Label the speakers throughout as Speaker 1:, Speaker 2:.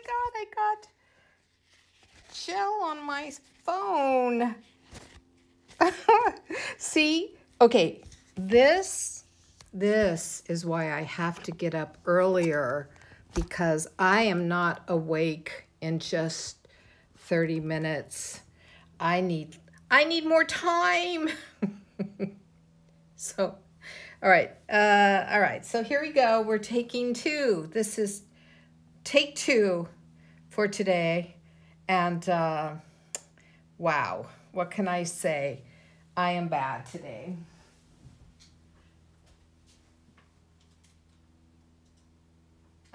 Speaker 1: God, I got gel on my phone. See? Okay, this is why I have to get up earlier, because I am not awake in just 30 minutes. I need more time. So, all right. So here we go. We're taking 2. This is take 2 for today. And wow, what can I say? I am bad today.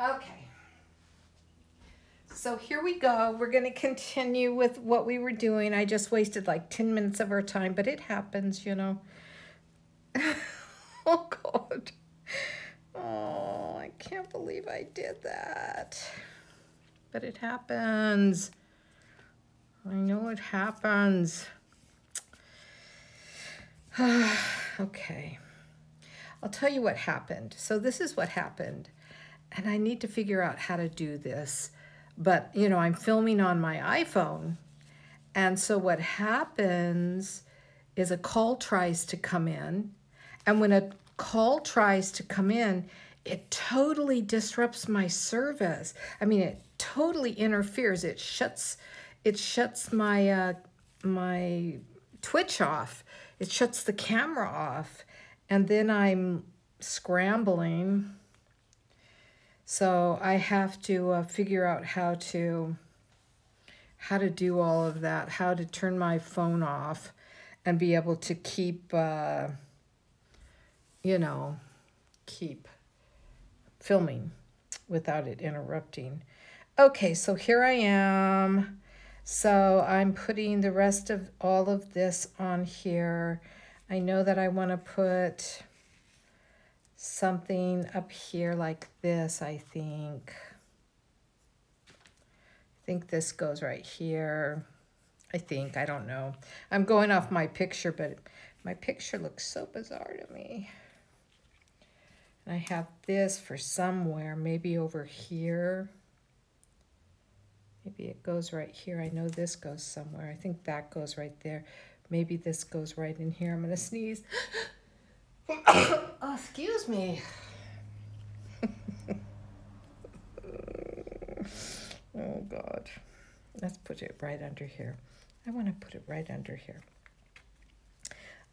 Speaker 1: Okay. So here we go. We're going to continue with what we were doing. I just wasted like 10 minutes of our time, but it happens, you know. Oh, God. Oh, I can't believe I did that. But it happens. I know it happens. Okay. I'll tell you what happened. So this is what happened. And I need to figure out how to do this. But, you know, I'm filming on my iPhone. And so what happens is a call tries to come in. And when a call tries to come in, it totally disrupts my service. I mean, it totally interferes. It shuts my my Twitch off. It shuts the camera off. And then I'm scrambling. So I have to figure out how to do all of that, how to turn my phone off and be able to keep, you know, keep filming without it interrupting. Okay, so here I am. So I'm putting the rest of all of this on here. I know that I want to put something up here like this, I think. I think this goes right here. I don't know. I'm going off my picture, but my picture looks so bizarre to me. And I have this for somewhere, maybe over here. Maybe it goes right here. I know this goes somewhere. I think that goes right there. Maybe this goes right in here. I'm going to sneeze. Oh, excuse me. Oh, God. Let's put it right under here. I want to put it right under here.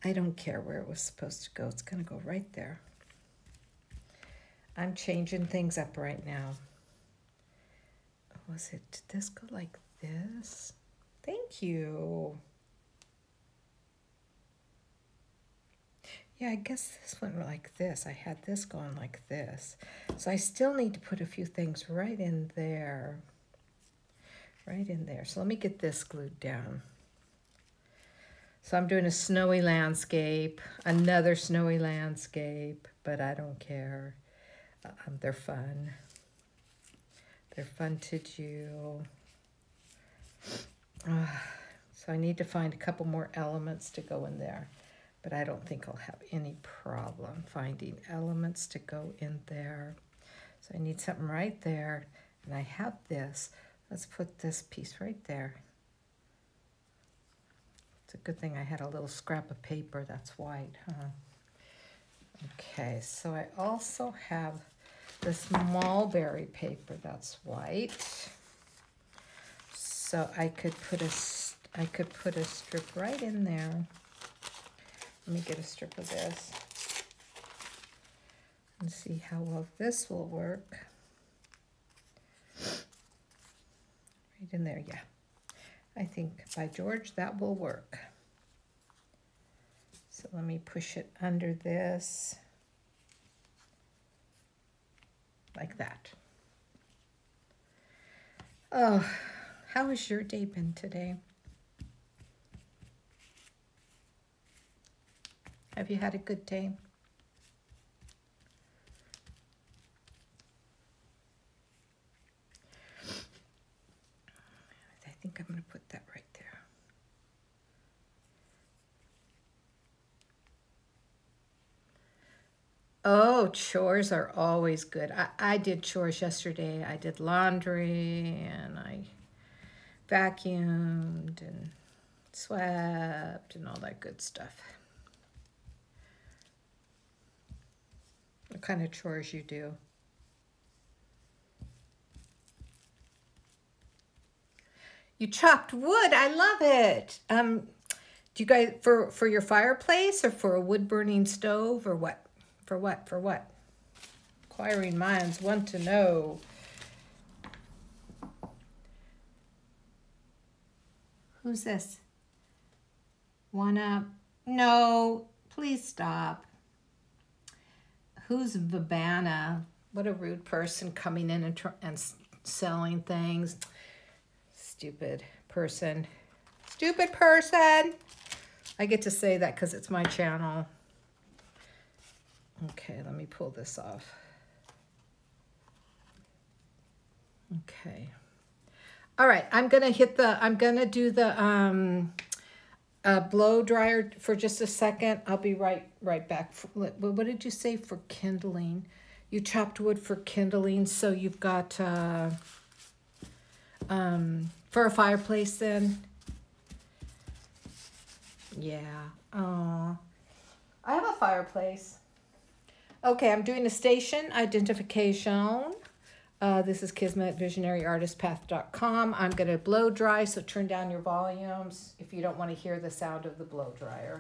Speaker 1: I don't care where it was supposed to go. It's going to go right there. I'm changing things up right now. Did this go like this? Thank you. Yeah, I guess this went like this. I had this going like this. So I still need to put a few things right in there. Right in there. So let me get this glued down. So I'm doing a snowy landscape, another snowy landscape, but I don't care. They're fun. They're fun to do. So I need to find a couple more elements to go in there, but I don't think I'll have any problem finding elements to go in there. So I need something right there, and I have this. Let's put this piece right there. It's a good thing I had a little scrap of paper that's white, huh? Okay, so I also have this mulberry paper that's white. So I could put a strip right in there. Let me get a strip of this and see how well this will work. Right in there, yeah. I think, by George, that will work. So let me push it under this, like that. Oh, how has your day been today? Have you had a good day? I think I'm going to put that right there. Oh, chores are always good. I did chores yesterday. I did laundry and I vacuumed and swept and all that good stuff. What kind of chores you do? You chopped wood. I love it. Do you guys for your fireplace or for a wood burning stove or what? For what? For what? Inquiring minds want to know. Who's this? Wanna? No, please stop. Who's Vabana? What a rude person coming in and selling things. Stupid person. Stupid person. I get to say that because it's my channel. Okay, let me pull this off. Okay. All right, I'm gonna do the blow dryer for just a second. I'll be right back. What did you say for kindling? You chopped wood for kindling, so you've got for a fireplace then? Yeah. Oh, I have a fireplace. Okay, I'm doing a station identification. This is Kismet, visionaryartistpath.com. I'm going to blow dry, so turn down your volumes if you don't want to hear the sound of the blow dryer.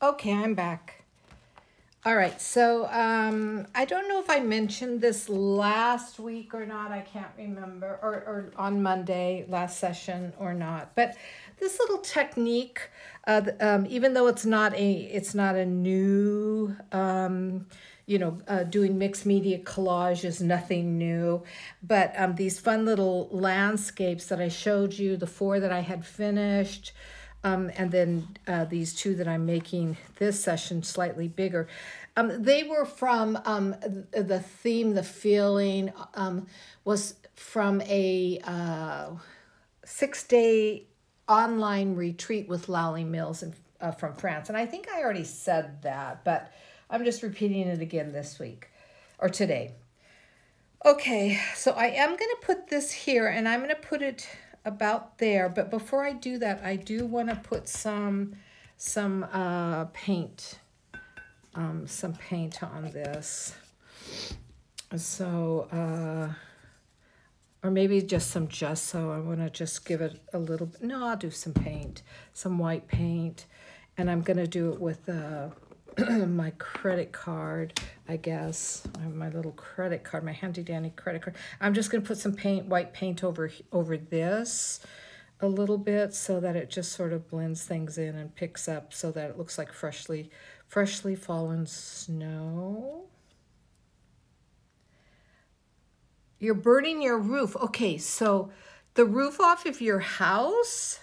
Speaker 1: Okay, I'm back. All right, so I don't know if I mentioned this last week or not. I can't remember, or on Monday, last session or not. But this little technique, even though it's not a new, doing mixed media collage is nothing new. But these fun little landscapes that I showed you, the 4 that I had finished, and then these 2 that I'm making this session slightly bigger. They were from the theme, the feeling was from a 6-day online retreat with Lally Mills from France. And I think I already said that, but I'm just repeating it again this week or today. Okay, so I am going to put this here and I'm going to put it about there, but before I do that, I do want to put some paint on this. So or maybe just some gesso. I want to just give it a little. No, I'll do some paint, some white paint, and I'm going to do it with my credit card, I guess. I have my little credit card, my handy dandy credit card. I'm just going to put some white paint over this a little bit so that it just sort of blends things in and picks up so that it looks like freshly fallen snow. You're burning your roof. Okay, so the roof off of your house.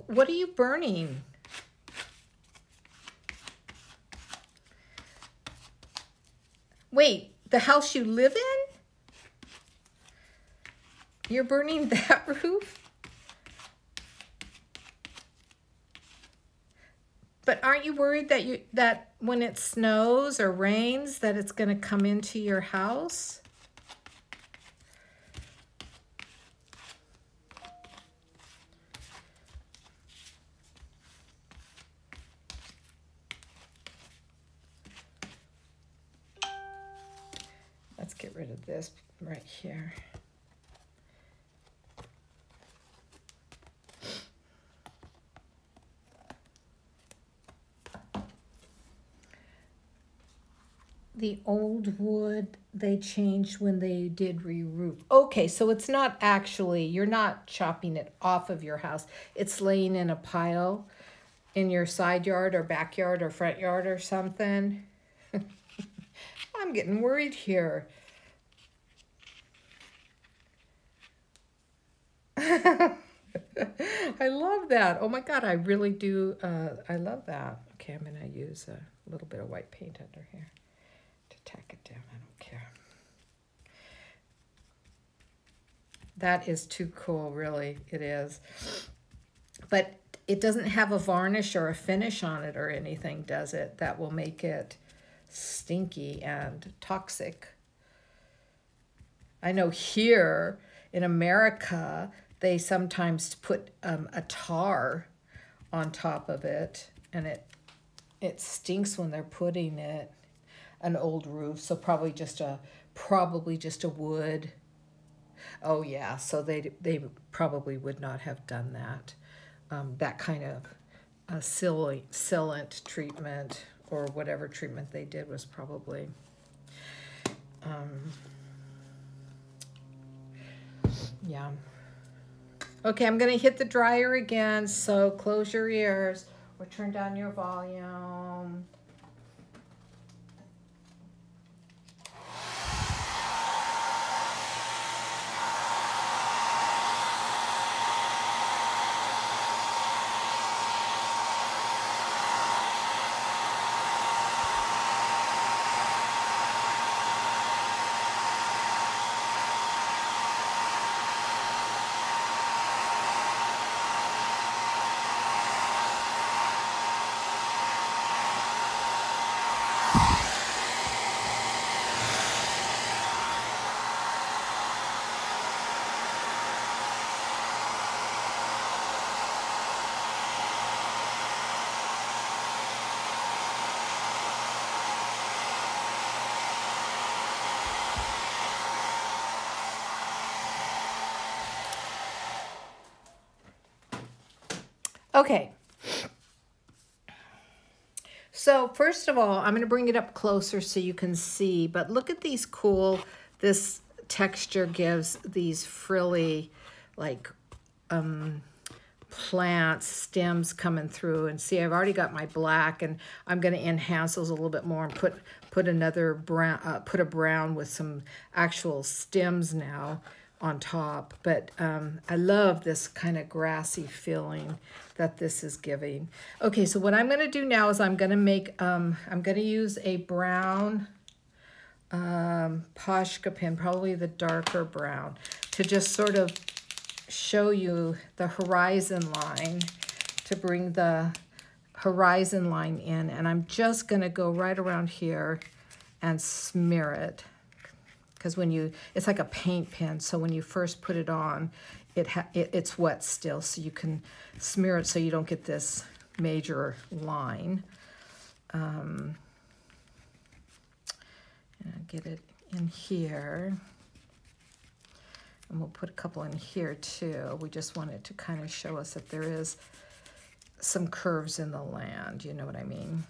Speaker 1: What are you burning? Wait, the house you live in? You're burning that roof? But aren't you worried that when it snows or rains that it's going to come into your house? get rid of this right here. The old wood they changed when they did re-roof. Okay, so it's not actually, you're not chopping it off of your house. It's laying in a pile in your side yard or backyard or front yard or something. I'm getting worried here. I love that. Oh my God, I really do. I love that. Okay, I'm going to use a little bit of white paint under here to tack it down. I don't care. That is too cool, really. It is. But it doesn't have a varnish or a finish on it or anything, does it? That will make it stinky and toxic. I know here in America, they sometimes put a tar on top of it, and it stinks when they're putting it an old roof. So probably just a wood. Oh yeah, so they probably would not have done that. That kind of sealant treatment or whatever treatment they did was probably yeah. Okay, I'm going to hit the dryer again, so close your ears or turn down your volume. Okay. So first of all, I'm going to bring it up closer so you can see, but look at these cool, this texture gives these frilly, like, plants, stems coming through. And see, I've already got my black, and I'm going to enhance those a little bit more and put another brown, put a brown with some actual stems now on top. But I love this kind of grassy feeling that this is giving. Okay, so what I'm going to do now is I'm going to make, I'm going to use a brown Posca pen, probably the darker brown, to just sort of show you the horizon line, to bring the horizon line in. And I'm just going to go right around here and smear it. Because when you, it's like a paint pen, so when you first put it on, it's wet still, so you can smear it so you don't get this major line. And I'll get it in here. And we'll put a couple in here too. We just want it to kind of show us that there is some curves in the land, you know what I mean?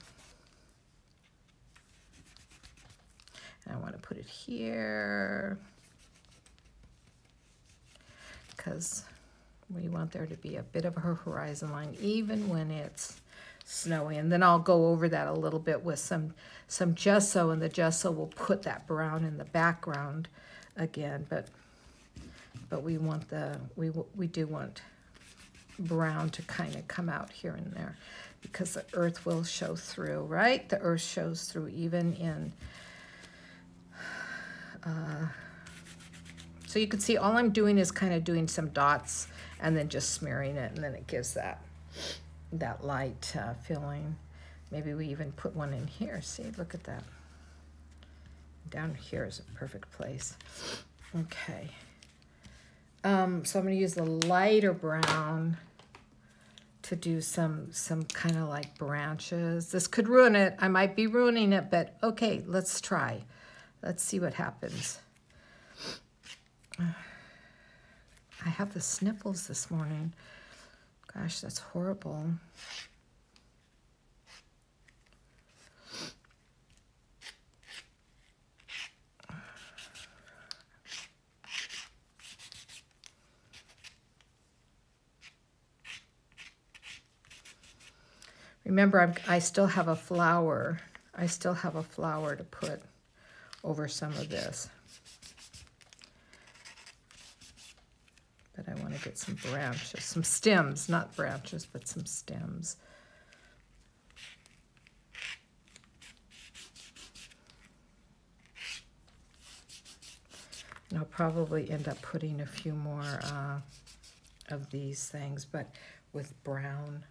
Speaker 1: And I want to put it here because we want there to be a bit of a horizon line even when it's snowy. And then I'll go over that a little bit with some gesso, and the gesso will put that brown in the background again. But we want we do want brown to kind of come out here and there, because the earth will show through, right? The earth shows through even in so you can see all I'm doing is kind of doing some dots and then just smearing it, and then it gives that light feeling. Maybe we even put one in here. See, look at that. Down here is a perfect place. Okay. So I'm going to use the lighter brown to do some kind of like branches. This could ruin it. I might be ruining it, but okay, let's try. Let's see what happens. I have the sniffles this morning. Gosh, that's horrible. Remember, I still have a flower. I still have a flower to put over some of this. But I want to get some branches, some stems, not branches, but some stems. And I'll probably end up putting a few more of these things, but with brown.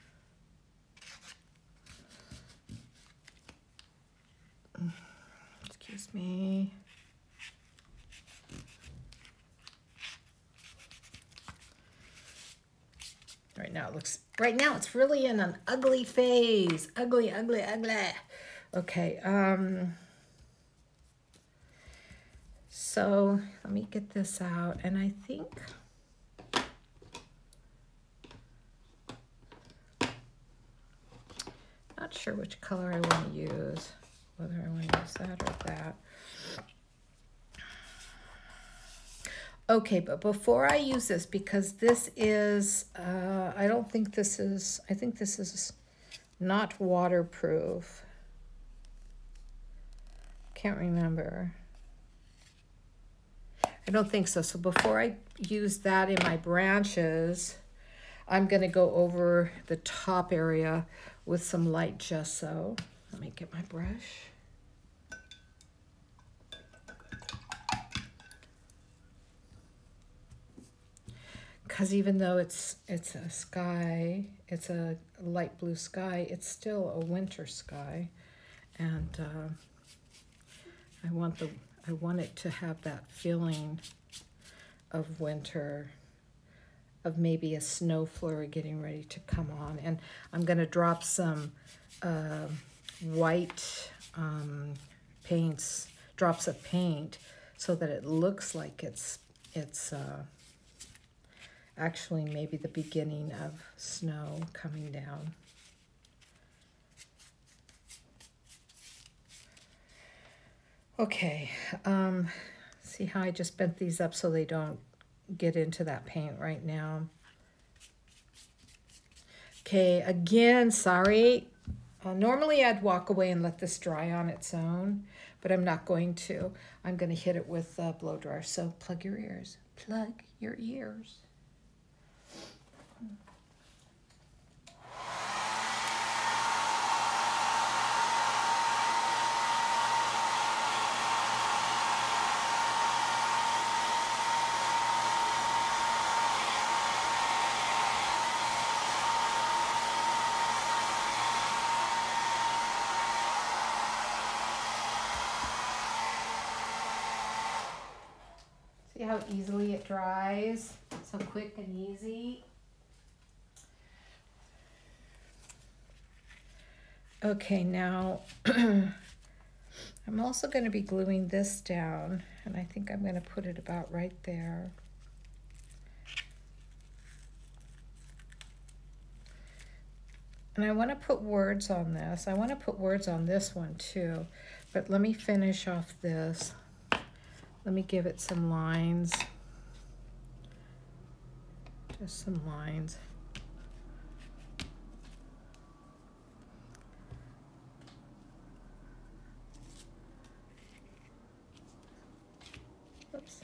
Speaker 1: Excuse me. Right now it's really in an ugly phase. Ugly, ugly, ugly. Okay, so let me get this out, and I think not sure which color I want to use, whether I want to use that or that. Okay, but before I use this, because this is, I think this is not waterproof. Can't remember. I don't think so. So before I use that in my branches, I'm going to go over the top area with some light gesso. Let me get my brush. Because even though it's a sky, it's a light blue sky, it's still a winter sky, and I want it to have that feeling of winter, of maybe a snow flurry getting ready to come on. And I'm going to drop some white paints, drops of paint, so that it looks like it's actually maybe the beginning of snow coming down. Okay, see how I just bent these up so they don't get into that paint right now. Okay, again, sorry. Normally I'd walk away and let this dry on its own, but I'm not going to. I'm going to hit it with a blow dryer, so plug your ears. Plug your ears. See how easily it dries? So quick and easy. Okay, now I'm also going to be gluing this down, and I think I'm going to put it about right there. And I want to put words on this. I want to put words on this one too, but let me finish off this. Let me give it some lines. Just some lines. Oops.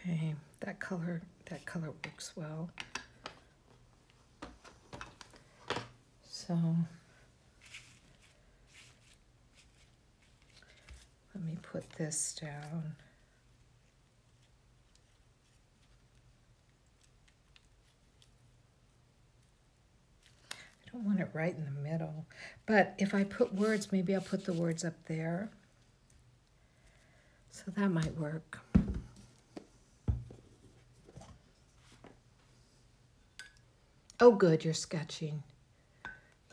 Speaker 1: Okay, that color works well. So let me put this down. don't want it right in the middle. But if I put words, maybe I'll put the words up there. So that might work. Oh, good, you're sketching.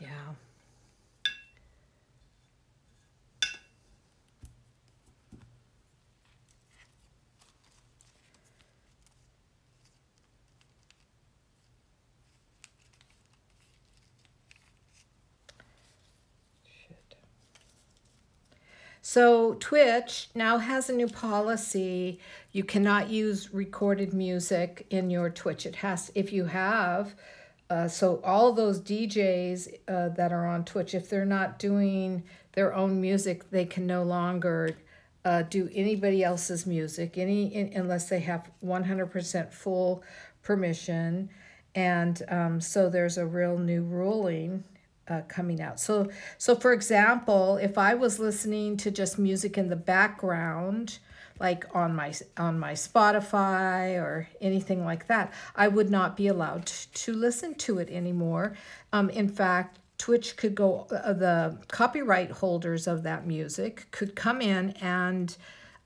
Speaker 1: Yeah. So Twitch now has a new policy. You cannot use recorded music in your Twitch. It has, if you have, so all those DJs that are on Twitch, if they're not doing their own music, they can no longer do anybody else's music, unless they have 100% full permission. And so there's a real new ruling coming out. So for example, if I was listening to just music in the background, like on my Spotify or anything like that, I would not be allowed to listen to it anymore. In fact, Twitch could go, the copyright holders of that music could come in and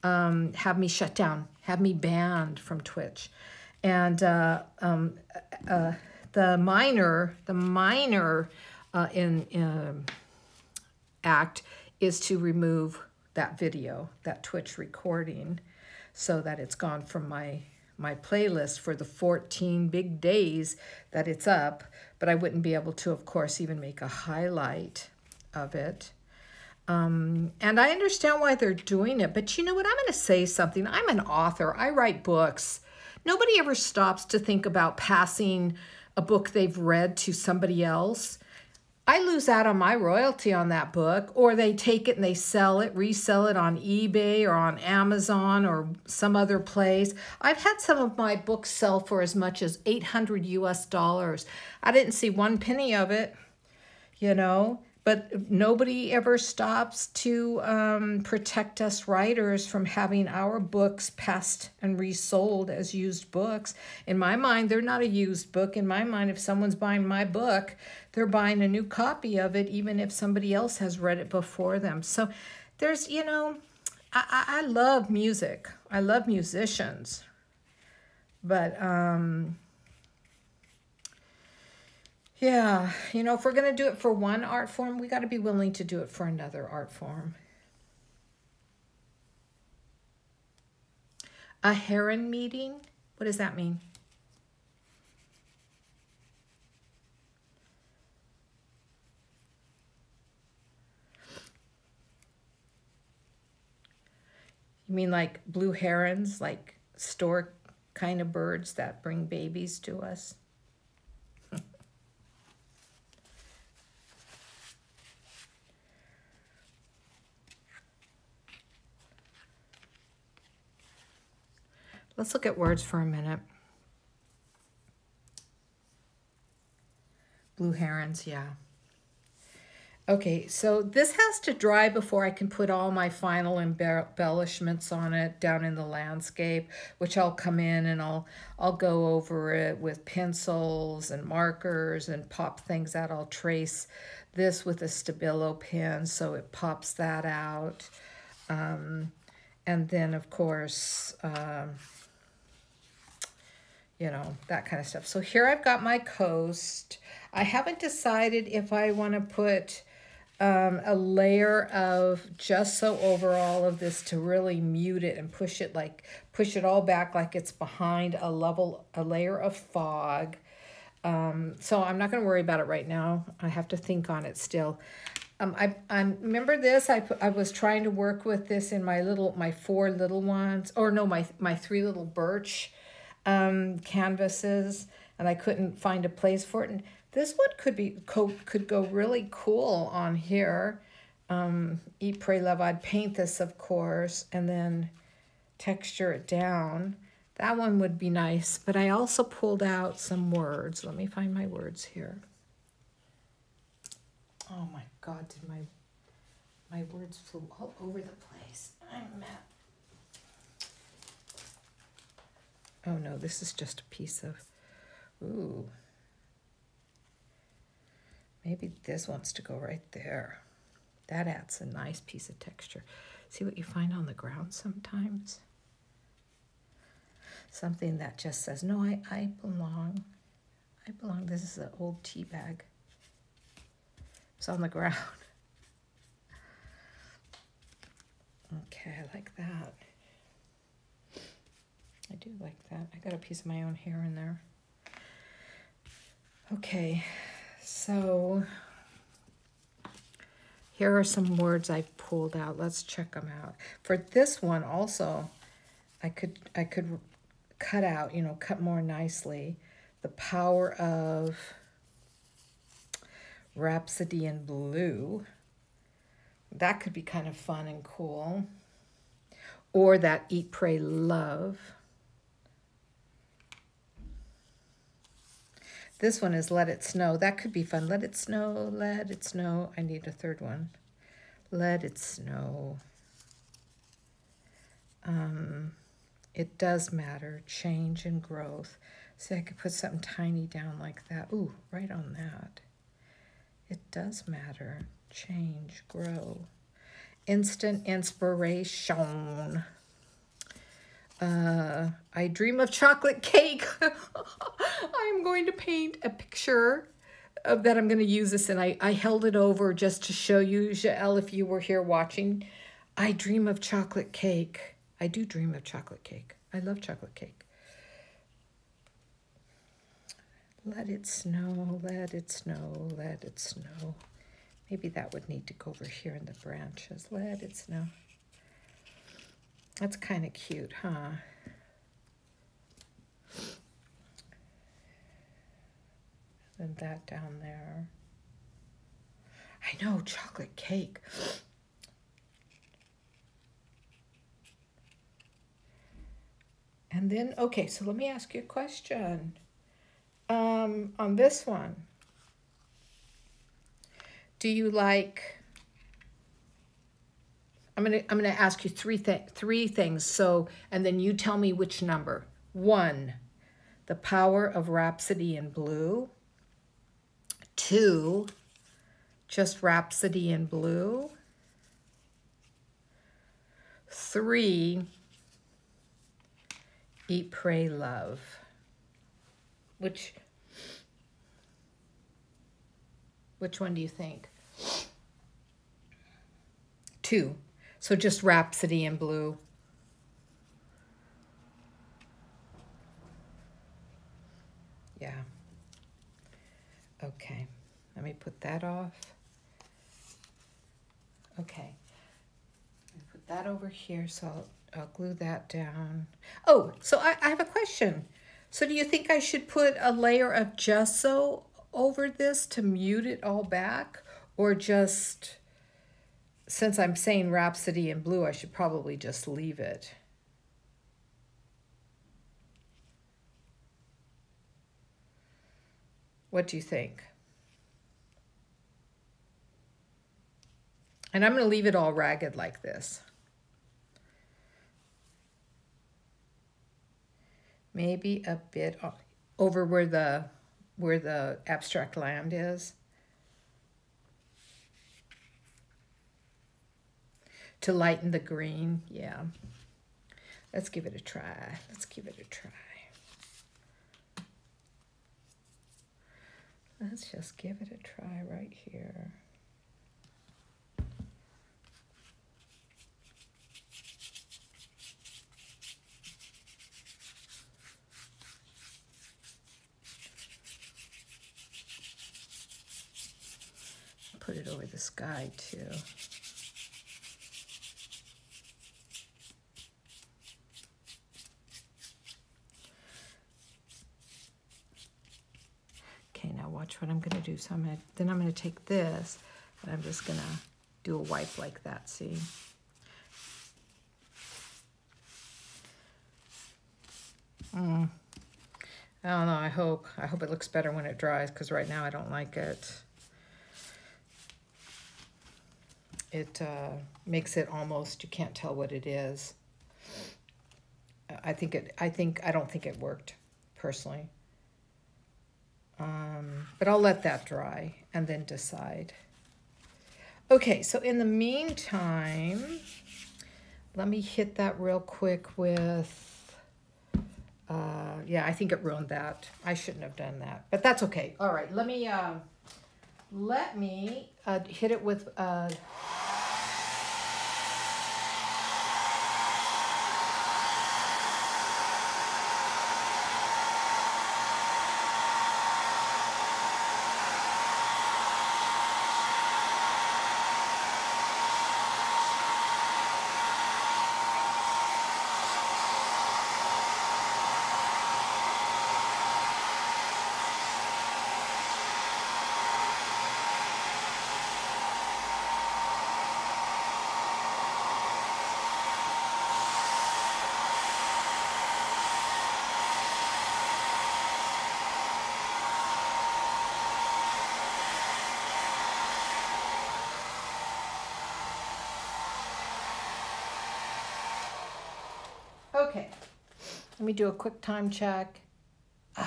Speaker 1: have me shut down, have me banned from Twitch. And the minor act is to remove that video, that Twitch recording, so that it's gone from my playlist for the 14 big days that it's up. But I wouldn't be able to, of course, even make a highlight of it. And I understand why they're doing it, but you know what? I'm going to say something. I'm an author. I write books. Nobody ever stops to think about passing a book they've read to somebody else. I lose out on my royalty on that book, or they take it and they sell it, resell it on eBay or on Amazon or some other place. I've had some of my books sell for as much as $800 US. I didn't see one penny of it, you know, but nobody ever stops to protect us writers from having our books passed and resold as used books. In my mind, they're not a used book. In my mind, if someone's buying my book, they're buying a new copy of it, even if somebody else has read it before them. So there's, you know, I love music. I love musicians. But, yeah, you know, if we're going to do it for one art form, we got to be willing to do it for another art form. A heron meeting? What does that mean? You mean like blue herons, like stork kind of birds that bring babies to us? Let's look at words for a minute. Blue herons, yeah. Okay, so this has to dry before I can put all my final embellishments on it down in the landscape, which I'll come in and I'll go over it with pencils and markers and pop things out. I'll trace this with a Stabilo pen so it pops that out. And then, of course, you know, that kind of stuff. So here I've got my coast. I haven't decided if I want to put a layer of gesso over all of this to really mute it and push it all back like it's behind a layer of fog. So I'm not going to worry about it right now. I have to think on it still. I remember this. I was trying to work with this in my 4 little ones, or no, my 3 little birch canvases, and I couldn't find a place for it. And this one could go really cool on here. Eat, Pray, Love. I'd paint this, of course, and then texture it down. That one would be nice, but I also pulled out some words. Let me find my words here. Oh my God, did my words flew all over the place. I'm mad. Oh no, this is just a piece of, ooh. Maybe this wants to go right there. That adds a nice piece of texture. See what you find on the ground sometimes? Something that just says, no, I belong. I belong. This is an old tea bag. It's on the ground. Okay, I like that. I do like that. I got a piece of my own hair in there. Okay, so here are some words I pulled out. Let's check them out. For this one also, I could cut out, you know, cut more nicely. The Power of Rhapsody in Blue. That could be kind of fun and cool. Or that Eat, Pray, Love. This one is Let It Snow. That could be fun. Let it snow, let it snow. I need a third one. Let it snow. It does matter. Change and growth. See, I could put something tiny down like that. Ooh, right on that. It does matter. Change, grow. Instant inspiration. I dream of chocolate cake. I'm going to paint a picture of that. I'm going to use this, and I held it over just to show you, Jael, if you were here watching. I dream of chocolate cake. I do dream of chocolate cake. I love chocolate cake. Let it snow, let it snow, let it snow. Maybe that would need to go over here in the branches. Let it snow. That's kind of cute, huh? And that down there. I know, chocolate cake. And then, okay, so let me ask you a question. On this one, do you like, I'm gonna ask you three things. So, and then you tell me which number. 1, The Power of Rhapsody in Blue. 2, just Rhapsody in Blue. 3, Eat, Pray, Love. Which one do you think? 2. So just Rhapsody in Blue. Yeah. Okay. Let me put that off. Okay. Put that over here, so I'll glue that down. Oh, so I have a question. So do you think I should put a layer of gesso over this to mute it all back? Or just, since I'm saying Rhapsody in Blue, I should probably just leave it. What do you think? And I'm going to leave it all ragged like this. Maybe a bit over where the abstract land is. To lighten the green, yeah. Let's give it a try. Let's give it a try. Let's just give it a try right here. Put it over the sky too. Okay, now watch what I'm going to do. So I'm going to take this, and I'm just going to do a wipe like that, see? I don't know, I hope it looks better when it dries, because right now I don't like it. It makes it almost, you can't tell what it is. I don't think it worked, personally. But I'll let that dry and then decide. Okay, so in the meantime, let me hit that real quick with, yeah, I think it ruined that. I shouldn't have done that, but that's okay. All right, let me hit it with, okay, let me do a quick time check.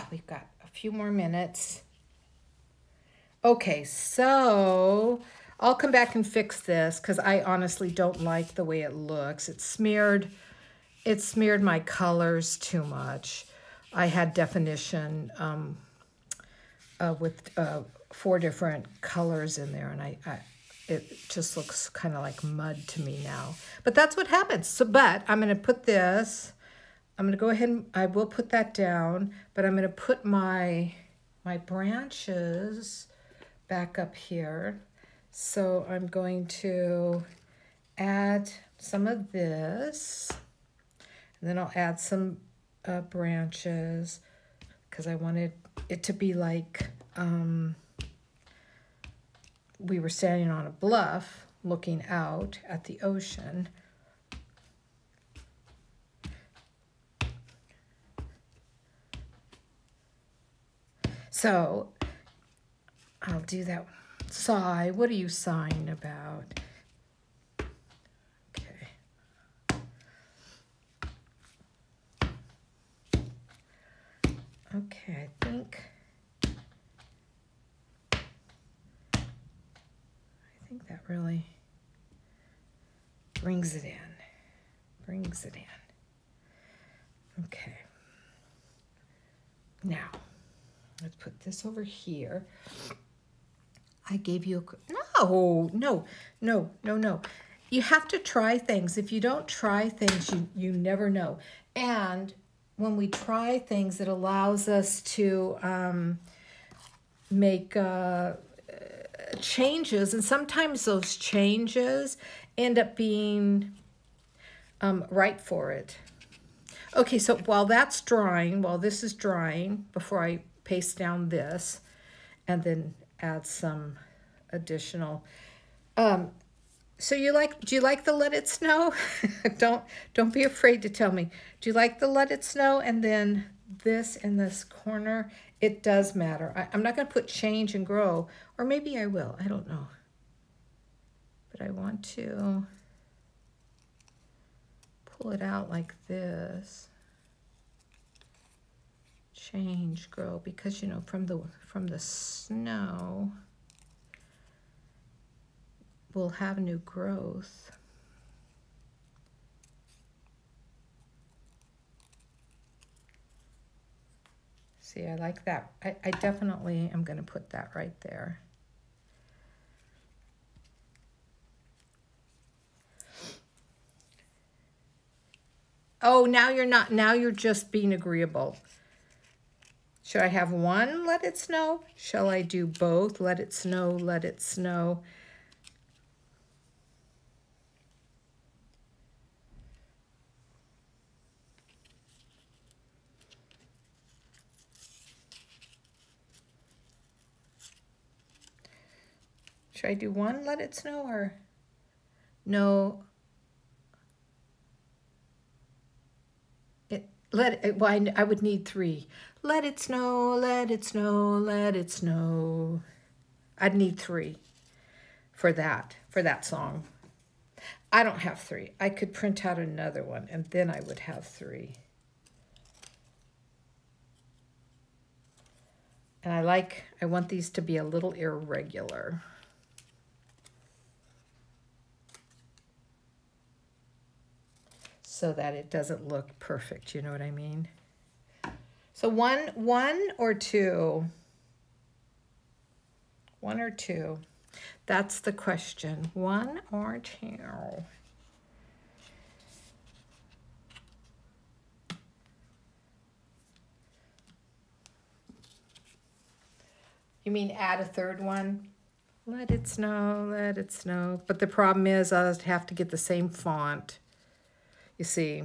Speaker 1: We've got a few more minutes. Okay, so I'll come back and fix this because I honestly don't like the way it looks. It smeared my colors too much. I had definition with 4 different colors in there, and it just looks kind of like mud to me now. But that's what happens. So, but I'm going to put this. I'm going to go ahead and I will put that down, but I'm going to put my branches back up here. So I'm going to add some of this, and then I'll add some branches because I wanted it to be like we were standing on a bluff looking out at the ocean. So I'll do that. Sigh, what are you sighing about? Okay. Okay, I think that really brings it in. Okay. Now, let's put this over here. I gave you a... No. You have to try things. If you don't try things, you never know. And when we try things, it allows us to make changes. And sometimes those changes end up being right for it. Okay, so while this is drying, before I paste down this, and then add some additional. So do you like the Let It Snow? Don't be afraid to tell me. Do you like the Let It Snow? And then this in this corner, it does matter. I'm not going to put Change and Grow, or maybe I will. I don't know. But I want to pull it out like this. Change, grow, because you know from the snow we'll have new growth. See, I like that. I definitely am going to put that right there. Oh, now you're not. Now you're just being agreeable. Should I have one Let It Snow? Shall I do both? Let it snow, let it snow. Should I do one Let It Snow or no? Well, I would need 3. Let it snow, let it snow, let it snow. I'd need 3 for that song. I don't have 3. I could print out another one, and then I would have 3. And I want these to be a little irregular. So that it doesn't look perfect, you know what I mean? So one or two? One or two? That's the question. One or two? You mean add a third one? Let it snow, let it snow. But the problem is I'll have to get the same font, you see.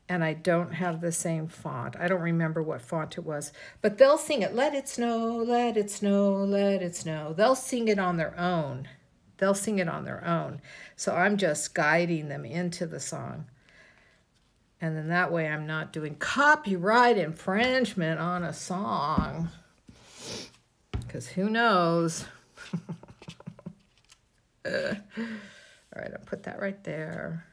Speaker 1: And I don't have the same font. I don't remember what font it was. But they'll sing it, let it snow, let it snow, let it snow. They'll sing it on their own. They'll sing it on their own. So I'm just guiding them into the song. And then that way I'm not doing copyright infringement on a song. Because who knows? All right, I'll put that right there.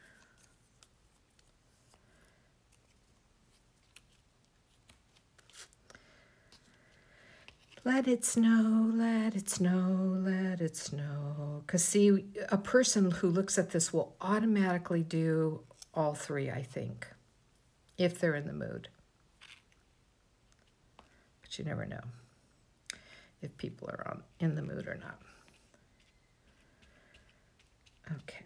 Speaker 1: Let it snow, let it snow, let it snow. Because see, a person who looks at this will automatically do all three, I think, if they're in the mood. But you never know if people are in the mood or not. Okay.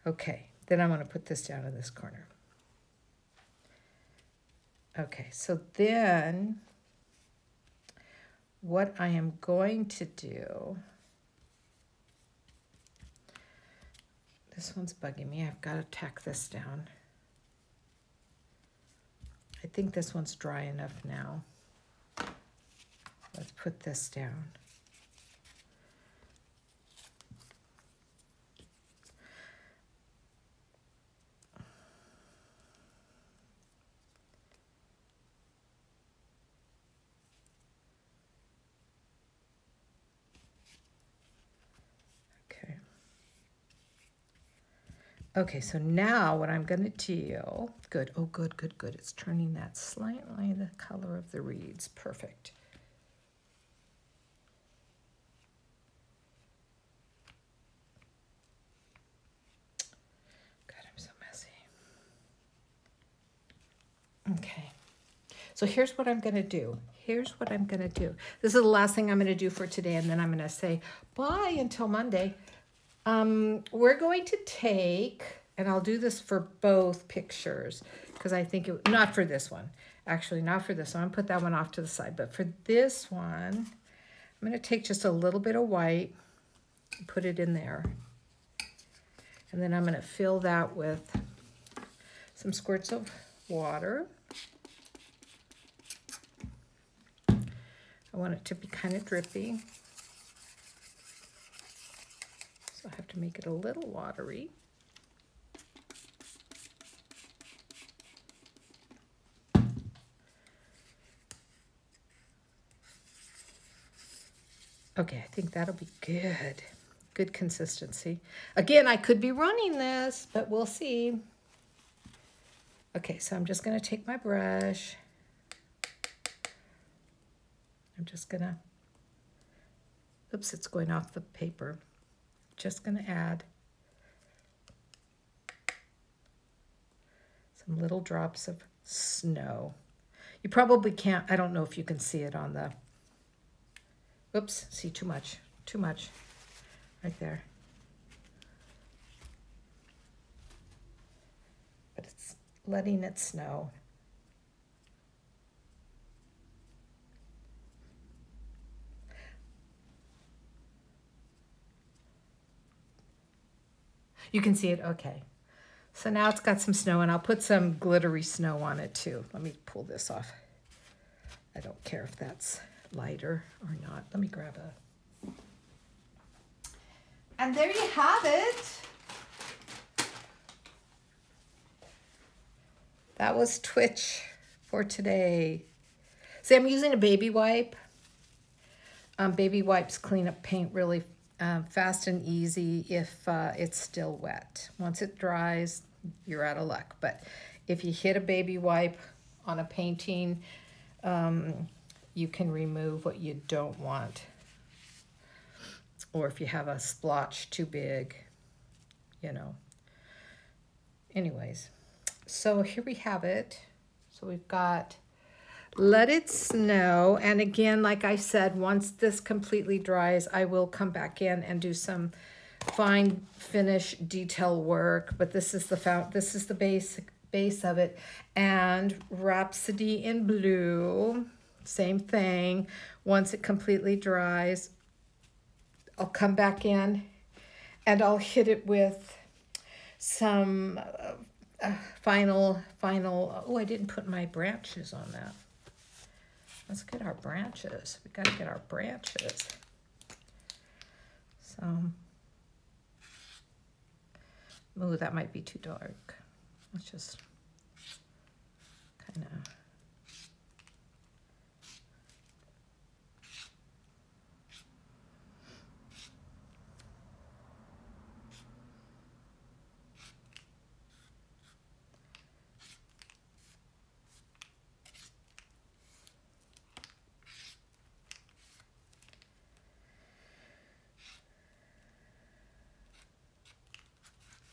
Speaker 1: Okay, then I'm going to put this down in this corner. Okay, so then what I am going to do, this one's bugging me. I've got to tack this down. I think this one's dry enough now. Let's put this down. Okay. Okay, so now what I'm going to do, good, oh good, good, good. It's turning that slightly the color of the reeds. Perfect. Okay, so here's what I'm going to do. Here's what I'm going to do. This is the last thing I'm going to do for today, and then I'm going to say bye until Monday. We're going to take, and I'll do this for both pictures, because I think, not for this one. Actually, not for this one. I'm going to put that one off to the side. But for this one, I'm going to take just a little bit of white and put it in there. And then I'm going to fill that with some squirts of water. I want it to be kind of drippy, so I have to make it a little watery. Okay, I think that'll be good. Good consistency. Again, I could be running this, but we'll see. Okay, so I'm just going to take my brush. I'm just going to, oops, it's going off the paper. Just going to add some little drops of snow. You probably can't, I don't know if you can see it on the, oops, see, too much, right there. But it's letting it snow. You can see it, okay. So now it's got some snow, and I'll put some glittery snow on it too. Let me pull this off. I don't care if that's lighter or not. Let me grab a... And there you have it. That was Twitch for today. See, I'm using a baby wipe. Baby wipes clean up paint really fast and easy if it's still wet. Once it dries, you're out of luck. But if you hit a baby wipe on a painting, you can remove what you don't want. Or if you have a splotch too big, you know. Anyways, so here we have it. So we've got Let It Snow. And again, like I said, once this completely dries, I will come back in and do some fine finish detail work. But this is the base of it. And Rhapsody in Blue, same thing. Once it completely dries, I'll come back in and I'll hit it with some final, oh, I didn't put my branches on that. Let's get our branches. We got to get our branches. So, ooh, that might be too dark. Let's just kind of.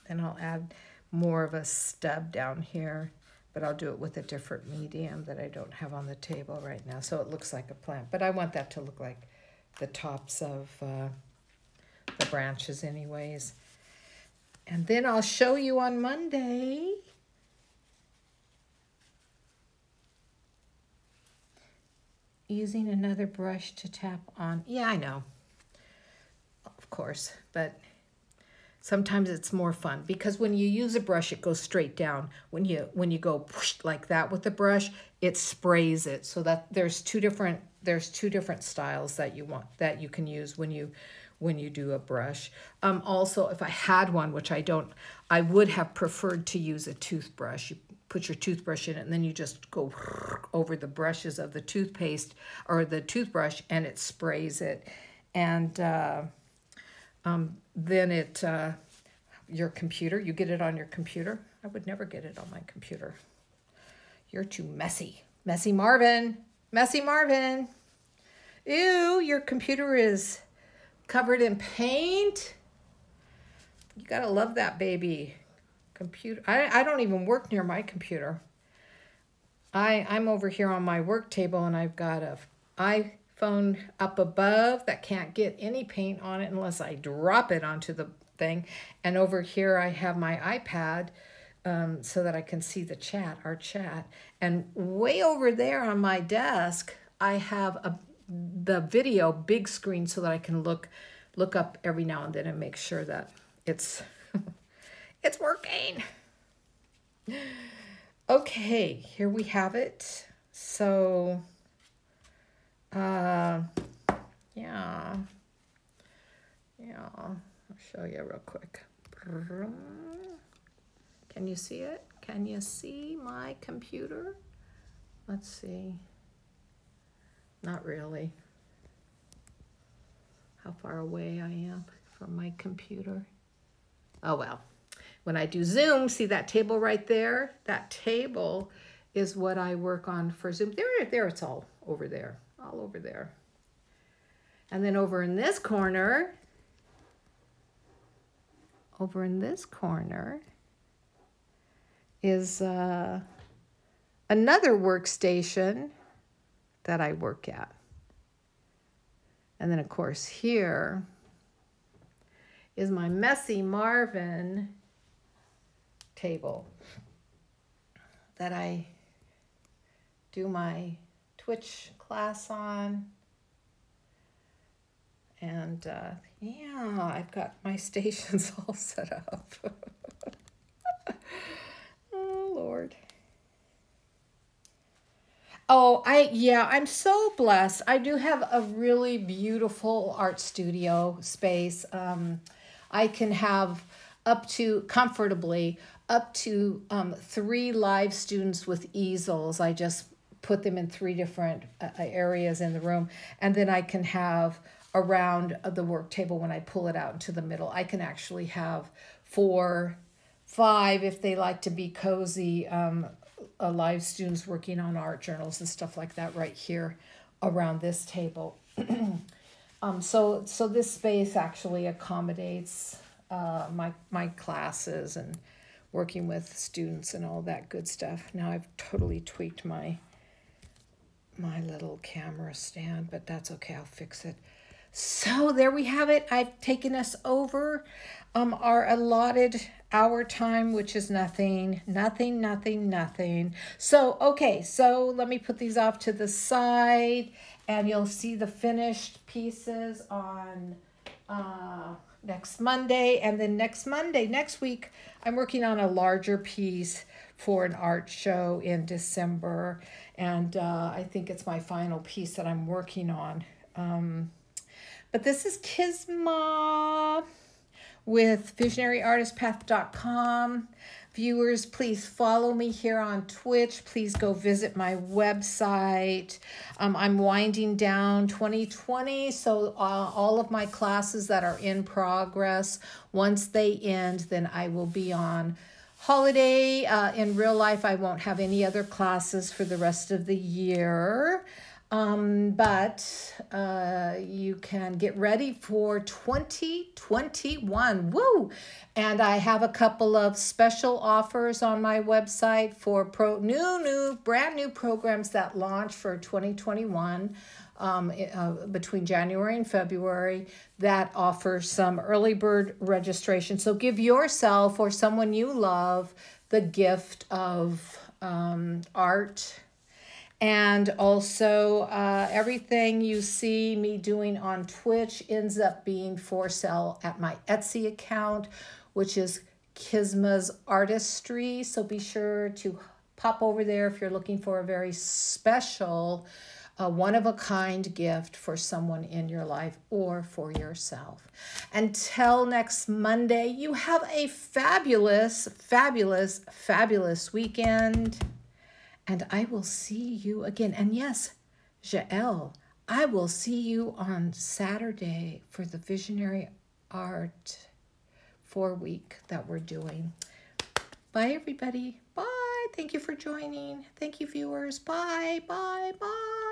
Speaker 1: And I'll add more of a stub down here, but I'll do it with a different medium that I don't have on the table right now. So it looks like a plant, but I want that to look like the tops of the branches anyways. And then I'll show you on Monday. Using another brush to tap on. Yeah, I know, of course, but sometimes it's more fun because when you use a brush, it goes straight down. When you go like that with the brush, it sprays it. So that there's two different styles that you can use when you do a brush. Also, if I had one, which I don't, I would have preferred to use a toothbrush. You put your toothbrush in it and then you just go over the brushes of the toothpaste or the toothbrush and it sprays it. And then your computer, you get it on your computer. I would never get it on my computer. You're too messy. Messy Marvin. Messy Marvin. Ew, your computer is covered in paint. You gotta love that baby. Computer. I don't even work near my computer. I'm over here on my work table and I've got a iPhone up above that can't get any paint on it unless I drop it onto the thing. And over here I have my iPad so that I can see the chat, our chat. And way over there on my desk, I have the video big screen so that I can look up every now and then and make sure that it's it's working. Okay, here we have it. So yeah, I'll show you real quick. Can you see it? Can you see my computer? Let's see. Not really. How far away I am from my computer. Oh well. When I do Zoom, see that table right there? That table is what I work on for Zoom. There it's all over there. All over there. And then over in this corner, is another workstation that I work at. And then of course here is my Messy Marvin table that I do my Twitch class on. And yeah, I've got my stations all set up. Oh, Lord. Oh, I'm so blessed. I do have a really beautiful art studio space. I can have comfortably up to 3 live students with easels. I just put them in 3 different areas in the room. And then I can have around the work table when I pull it out into the middle. I can actually have 4, 5 if they like to be cozy live students working on art journals and stuff like that right here around this table. So this space actually accommodates my classes and working with students and all that good stuff. Now I've totally tweaked my little camera stand, but that's okay, I'll fix it. So there we have it. I've taken us over our allotted hour time, which is nothing. So, okay, so let me put these off to the side, and you'll see the finished pieces on next Monday. And then next week, I'm working on a larger piece for an art show in December. And I think it's my final piece that I'm working on. But this is Kisma with visionaryartistpath.com. Viewers, please follow me here on Twitch. Please go visit my website. I'm winding down 2020, so all of my classes that are in progress, once they end, then I will be on holiday. In real life, I won't have any other classes for the rest of the year. But you can get ready for 2021. Woo! And I have a couple of special offers on my website for brand new programs that launch for 2021 between January and February that offer some early bird registration. So give yourself or someone you love the gift of art. And also everything you see me doing on Twitch ends up being for sale at my Etsy account, which is Kisma's Artistry. So be sure to pop over there if you're looking for a very special, one-of-a-kind gift for someone in your life or for yourself. Until next Monday, you have a fabulous, fabulous, fabulous weekend. And I will see you again. And yes, Jael, I will see you on Saturday for the Visionary Art 4-week that we're doing. Bye, everybody. Bye. Thank you for joining. Thank you, viewers. Bye, bye, bye.